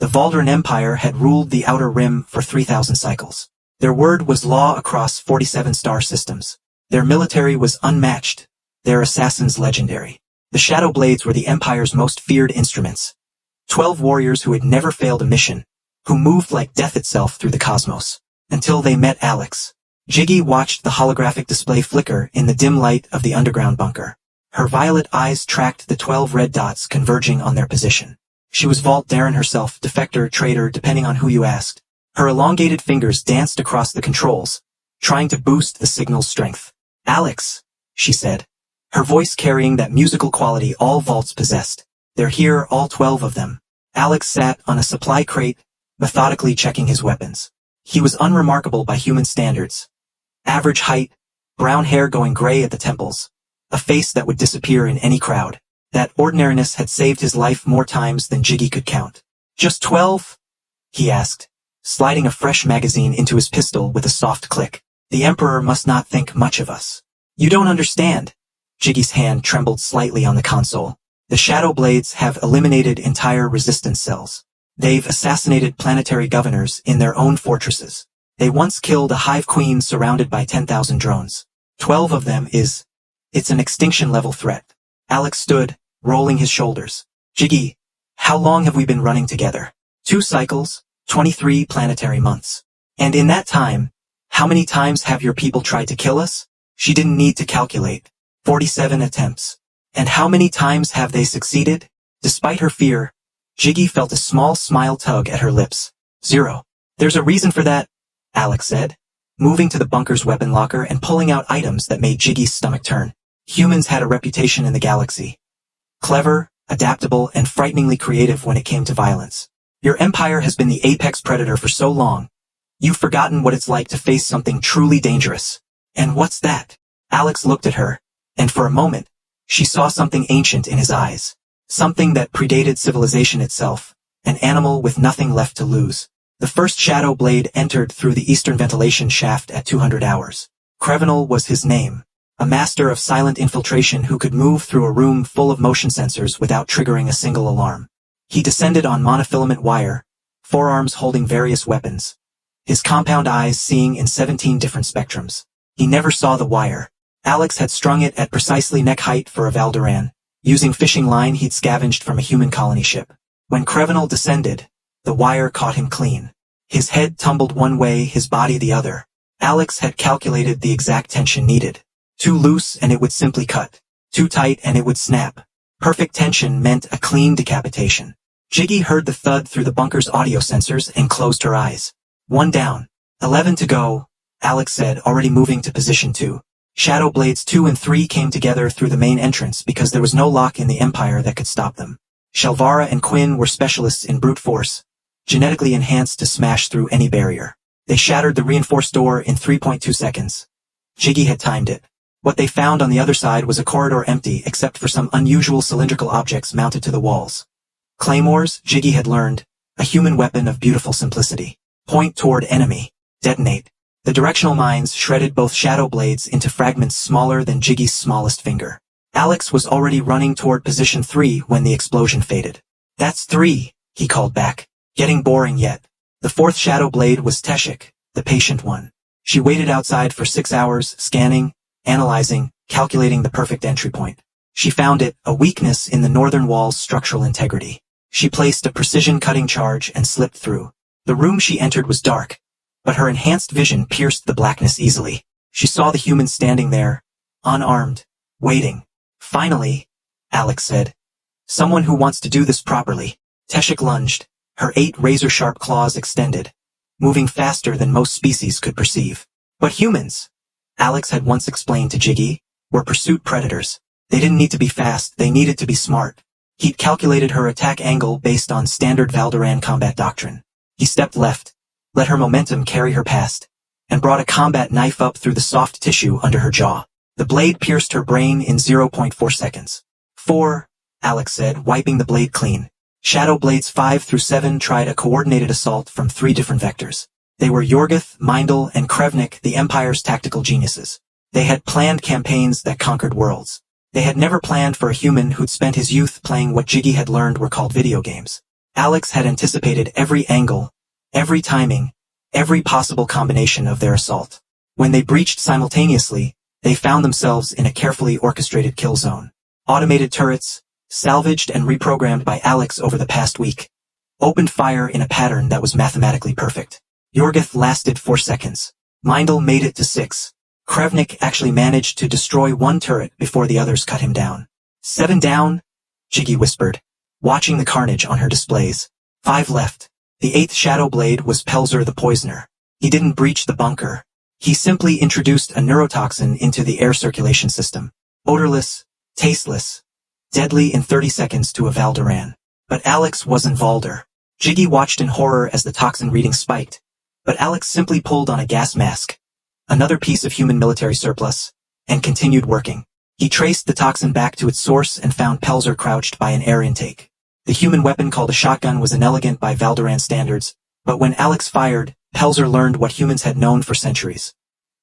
The Valdderan Empire had ruled the Outer Rim for 3,000 cycles. Their word was law across 47 star systems. Their military was unmatched, their assassins legendary. The Shadow Blades were the Empire's most feared instruments. 12 warriors who had never failed a mission, who moved like death itself through the cosmos. Until they met Alex. Jiggy watched the holographic display flicker in the dim light of the underground bunker. Her violet eyes tracked the 12 red dots converging on their position. She was Valdderan herself, defector, traitor, depending on who you asked. Her elongated fingers danced across the controls, trying to boost the signal's strength. Alex, she said, her voice carrying that musical quality all vaults possessed. They're here, all 12 of them. Alex sat on a supply crate, methodically checking his weapons. He was unremarkable by human standards. Average height, brown hair going gray at the temples, a face that would disappear in any crowd. That ordinariness had saved his life more times than Jiggy could count. Just 12? He asked, sliding a fresh magazine into his pistol with a soft click. The Emperor must not think much of us. You don't understand. Jiggy's hand trembled slightly on the console. The Shadow Blades have eliminated entire resistance cells. They've assassinated planetary governors in their own fortresses. They once killed a hive queen surrounded by 10,000 drones. 12 of them is... It's an extinction-level threat. Alex stood, rolling his shoulders. Jiggy, how long have we been running together? 2 cycles, 23 planetary months. And in that time, how many times have your people tried to kill us? She didn't need to calculate. 47 attempts. And how many times have they succeeded? Despite her fear, Jiggy felt a small smile tug at her lips. 0. There's a reason for that, Alex said, moving to the bunker's weapon locker and pulling out items that made Jiggy's stomach turn. Humans had a reputation in the galaxy. Clever, adaptable, and frighteningly creative when it came to violence. Your empire has been the apex predator for so long. You've forgotten what it's like to face something truly dangerous. And what's that? Alex looked at her, and for a moment, she saw something ancient in his eyes. Something that predated civilization itself, an animal with nothing left to lose. The first Shadow Blade entered through the eastern ventilation shaft at 200 hours. Crevenal was his name. A master of silent infiltration who could move through a room full of motion sensors without triggering a single alarm. He descended on monofilament wire, forearms holding various weapons. His compound eyes seeing in 17 different spectrums. He never saw the wire. Alex had strung it at precisely neck height for a Valdderan, using fishing line he'd scavenged from a human colony ship. When Crevenal descended, the wire caught him clean. His head tumbled one way, his body the other. Alex had calculated the exact tension needed. Too loose and it would simply cut. Too tight and it would snap. Perfect tension meant a clean decapitation. Jiggy heard the thud through the bunker's audio sensors and closed her eyes. 1 down. 11 to go, Alex said, already moving to position 2. Shadow Blades 2 and 3 came together through the main entrance because there was no lock in the Empire that could stop them. Shelvara and Quinn were specialists in brute force, genetically enhanced to smash through any barrier. They shattered the reinforced door in 3.2 seconds. Jiggy had timed it. What they found on the other side was a corridor empty except for some unusual cylindrical objects mounted to the walls. Claymores, Jiggy had learned, a human weapon of beautiful simplicity. Point toward enemy. Detonate. The directional mines shredded both Shadow Blades into fragments smaller than Jiggy's smallest finger. Alex was already running toward position 3 when the explosion faded. That's 3, he called back. Getting boring yet. The 4th Shadow Blade was Teshik, the patient one. She waited outside for 6 hours, scanning, analyzing, calculating the perfect entry point. She found it, a weakness in the northern wall's structural integrity. She placed a precision cutting charge and slipped through. The room she entered was dark, but her enhanced vision pierced the blackness easily. She saw the humans standing there, unarmed, waiting. Finally, Alex said, someone who wants to do this properly. Teshik lunged, her 8 razor-sharp claws extended, moving faster than most species could perceive. But humans, Alex had once explained to Jiggy, were pursuit predators. They didn't need to be fast, they needed to be smart. He'd calculated her attack angle based on standard Valdderan combat doctrine. He stepped left, let her momentum carry her past, and brought a combat knife up through the soft tissue under her jaw. The blade pierced her brain in 0.4 seconds. 4, Alex said, wiping the blade clean. Shadow Blades 5 through 7 tried a coordinated assault from 3 different vectors. They were Yorgith, Mindel, and Krevnik, the Empire's tactical geniuses. They had planned campaigns that conquered worlds. They had never planned for a human who'd spent his youth playing what Jiggy had learned were called video games. Alex had anticipated every angle, every timing, every possible combination of their assault. When they breached simultaneously, they found themselves in a carefully orchestrated kill zone. Automated turrets, salvaged and reprogrammed by Alex over the past week, opened fire in a pattern that was mathematically perfect. Yorgith lasted 4 seconds. Mindel made it to 6. Krevnik actually managed to destroy one turret before the others cut him down. 7 down, Jiggy whispered, watching the carnage on her displays. 5 left. The 8th Shadow Blade was Pelzer the Poisoner. He didn't breach the bunker. He simply introduced a neurotoxin into the air circulation system. Odorless, tasteless, deadly in 30 seconds to a Valdderan. But Alex wasn't Valdder. Jiggy watched in horror as the toxin reading spiked, but Alex simply pulled on a gas mask, another piece of human military surplus, and continued working. He traced the toxin back to its source and found Pelzer crouched by an air intake. The human weapon called a shotgun was inelegant by Valdderan standards, but when Alex fired, Pelzer learned what humans had known for centuries.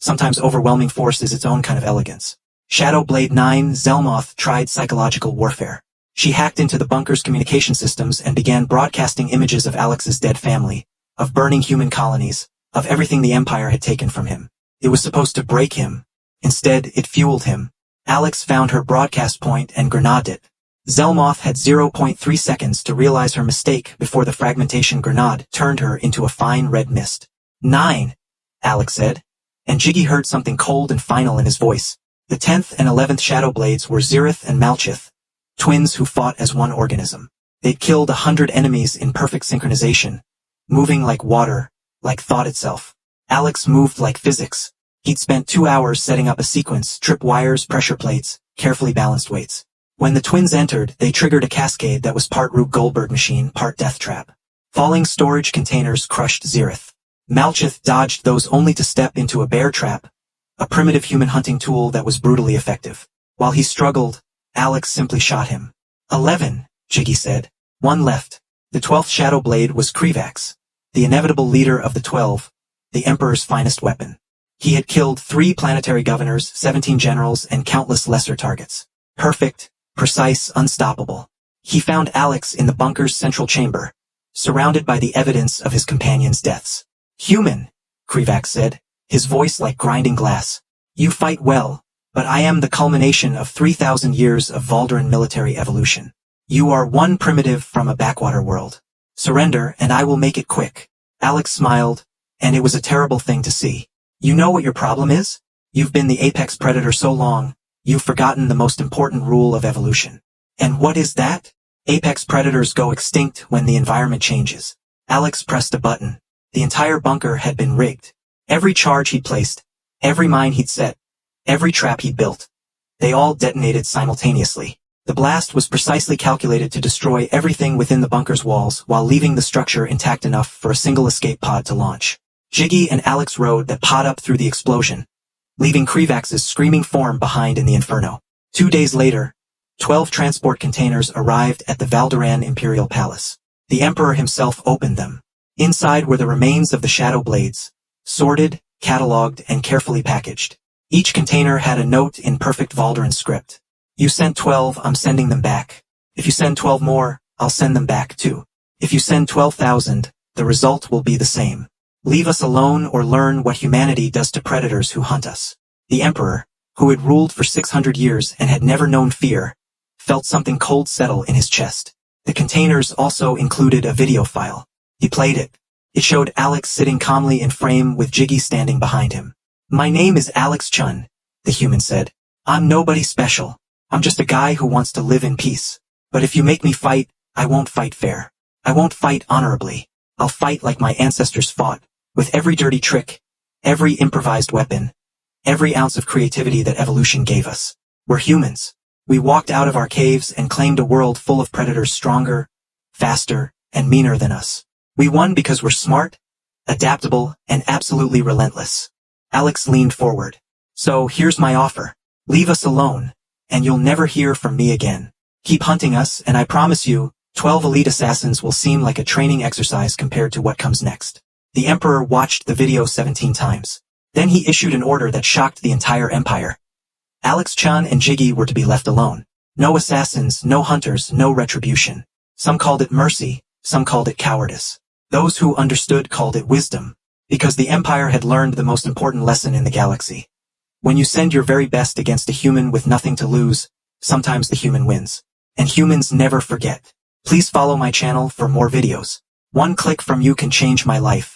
Sometimes overwhelming force is its own kind of elegance. Shadow Blade 9 Zelmoth tried psychological warfare. She hacked into the bunker's communication systems and began broadcasting images of Alex's dead family, of burning human colonies, of everything the Empire had taken from him. It was supposed to break him. Instead, it fueled him. Alex found her broadcast point and grenaded it. Zelmoth had 0.3 seconds to realize her mistake before the fragmentation grenade turned her into a fine red mist. 9, Alex said, and Jiggy heard something cold and final in his voice. The 10th and 11th Shadow Blades were Zirith and Malchith, twins who fought as one organism. They'd killed 100 enemies in perfect synchronization, moving like water, like thought itself. Alex moved like physics. He'd spent 2 hours setting up a sequence, tripwires, pressure plates, carefully balanced weights. When the twins entered, they triggered a cascade that was part Rube Goldberg machine, part death trap. Falling storage containers crushed Zirith. Malchith dodged those only to step into a bear trap, a primitive human hunting tool that was brutally effective. While he struggled, Alex simply shot him. 11, Jiggy said. 1 left. The 12th Shadow Blade was Krivax, the inevitable leader of the 12, the Emperor's finest weapon. He had killed 3 planetary governors, 17 generals, and countless lesser targets. Perfect, precise, unstoppable. He found Alex in the bunker's central chamber, surrounded by the evidence of his companions' deaths. Human, Krivax said, his voice like grinding glass. You fight well, but I am the culmination of 3,000 years of Valdderan military evolution. You are one primitive from a backwater world. Surrender, and I will make it quick. Alex smiled, and it was a terrible thing to see. You know what your problem is? You've been the apex predator so long, you've forgotten the most important rule of evolution. And what is that? Apex predators go extinct when the environment changes. Alex pressed a button. The entire bunker had been rigged. Every charge he'd placed, every mine he'd set, every trap he'd built, they all detonated simultaneously. The blast was precisely calculated to destroy everything within the bunker's walls while leaving the structure intact enough for a single escape pod to launch. Jiggy and Alex rode that pod up through the explosion, leaving Krivax's screaming form behind in the inferno. 2 days later, 12 transport containers arrived at the Valdderan Imperial Palace. The Emperor himself opened them. Inside were the remains of the Shadow Blades, sorted, catalogued, and carefully packaged. Each container had a note in perfect Valdderan script. You sent 12, I'm sending them back. If you send 12 more, I'll send them back too. If you send 12,000, the result will be the same. Leave us alone or learn what humanity does to predators who hunt us. The Emperor, who had ruled for 600 years and had never known fear, felt something cold settle in his chest. The containers also included a video file. He played it. It showed Alex sitting calmly in frame with Jiggy standing behind him. My name is Alex Chen, the human said. I'm nobody special. I'm just a guy who wants to live in peace. But if you make me fight, I won't fight fair. I won't fight honorably. I'll fight like my ancestors fought, with every dirty trick, every improvised weapon, every ounce of creativity that evolution gave us. We're humans. We walked out of our caves and claimed a world full of predators stronger, faster, and meaner than us. We won because we're smart, adaptable, and absolutely relentless. Alex leaned forward. So here's my offer. Leave us alone, and you'll never hear from me again. Keep hunting us, and I promise you, 12 elite assassins will seem like a training exercise compared to what comes next. The Emperor watched the video 17 times. Then he issued an order that shocked the entire Empire. Alex Chen and Jiggy were to be left alone. No assassins, no hunters, no retribution. Some called it mercy, Some called it cowardice. Those who understood called it wisdom, because the Empire had learned the most important lesson in the galaxy. When you send your very best against a human with nothing to lose, sometimes the human wins. And humans never forget. Please follow my channel for more videos. One click from you can change my life.